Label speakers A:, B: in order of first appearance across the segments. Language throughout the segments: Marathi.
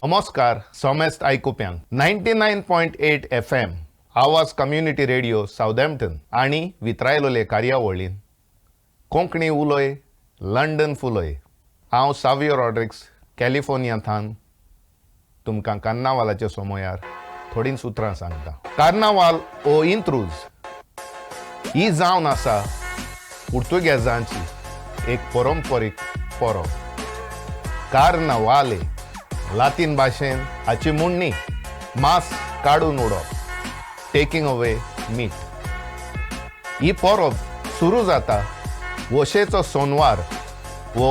A: नमस्कार सोमेस्त आयकुप्यांक 99.8 FM आवाज कम्युनिटी रेडिओ साउथहॅम्प्टन आणि वितरायलोले कार्यावळीन कोंकणी उलोय लंडन फुलोय हांव सावियो रॉड्रिक्स कॅलिफोर्नियांतल्यान तुमकां कार्नावालाच्या सोमोयार थोडीं सुत्रां सांगता. कार्नावाल ओ इंत्रूज ही जावन आसा पुर्तुगेजांची एक परंपरीक परब. कार्नावाले लातीन भाशेन हाची मुण्णी मांस काडून उडोवप, टेकिंग अवे मीट. ही परब सुरू जाता वशेचो सोनवार वो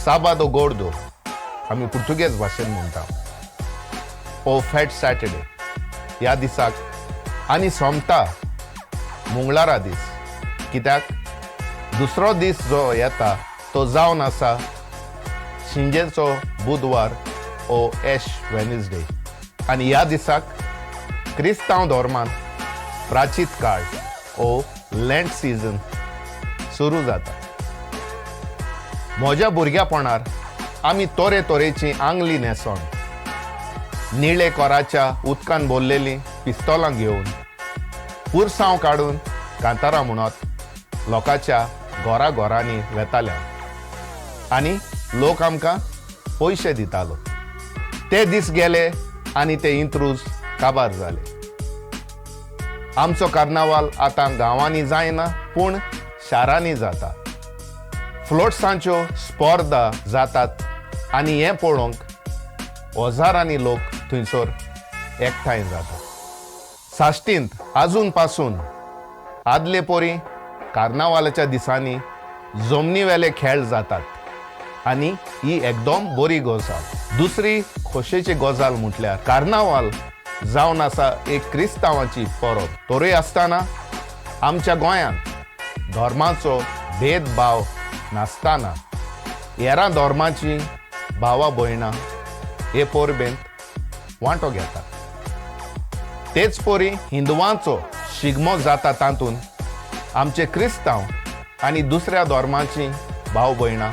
A: साबादो गोर्दो आमी पुर्तुगेज भाशेन म्हणटा ओ फॅट सॅटर्डे ह्या दिसाक आनी सोमता मंगळारा दीस. कित्याक दुसरो दीस जो येता तो जावन आसा शिंजेचो बुधवार ओ एश वेनसडे आनी ह्या दिसाक क्रिस्तांव धर्मान प्राचीत काळ ओ लेंट सीजन सुरू जाता. म्हज्या भुरग्यापणार आमी तोरे तोरेची आंगली न्हेसोन निळे कोराच्या उदकान भरलेलीं पिस्तोलां घेवन पुरसांव काडून कांतारां म्हणत लोकांच्या घोरांनी वेताले आनी लोक आमकां पयशे दितालो. ते दीस गेले आनी ते इंत्रूज काबार जाले. आमचो कार्नावाल आतां गांवांनी जायना पूण शारांनी जाता. फ्लोट्सांच्यो स्पर्धा जातात आनी हें पळोवंक हजारांनी लोक थंयसर एकठांय जातात. साश्टींत आजून पासून आदले पोरी कार्नावालाच्या दिसांनी जमनी वेले खेळ जातात आनी ही एकदम बरी गजाल. दुसरी खोशेची गजाल म्हटल्यार कार्नावाल जावन आसा एक क्रिस्तांवांची परब. तोरी आसतना आमच्या गोंयांत धर्माचो भेदभाव नासतना हेरां धर्माची भावा भयणां हे परबेंत वांटो घेतात. तेच परी हिंदुवांचो शिगमो जाता तातूंत आमचे क्रिस्तांव आनी दुसऱ्या धर्माची भाव भयणां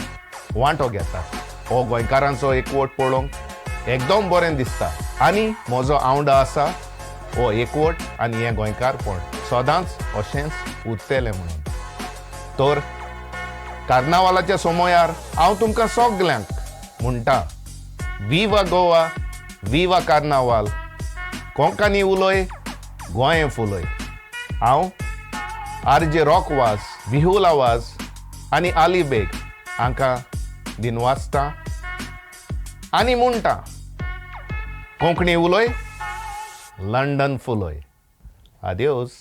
A: वांटो घेतात. हो गोंयकारांचो एकवट पळोवंक एकदम बरें दिसता आनी म्हजो आवडा आसा हो एकवट आनी हें गोंयकारपण सदांच अशेंच उरतलें म्हणून. तर कार्नावालाच्या सोमोयार हांव तुमकां सगल्यांक म्हणटा विवा गोवा, विवा कार्नावाल, कोंकणी उलोय, गोंय फुलोय. हांव आरजे रॉकवाज, विहूल आवाज आनी आली बेग हांकां दिनवासता आनी म्हणटा कोंकणी उलोय लंडन फुलोय. आदियोस.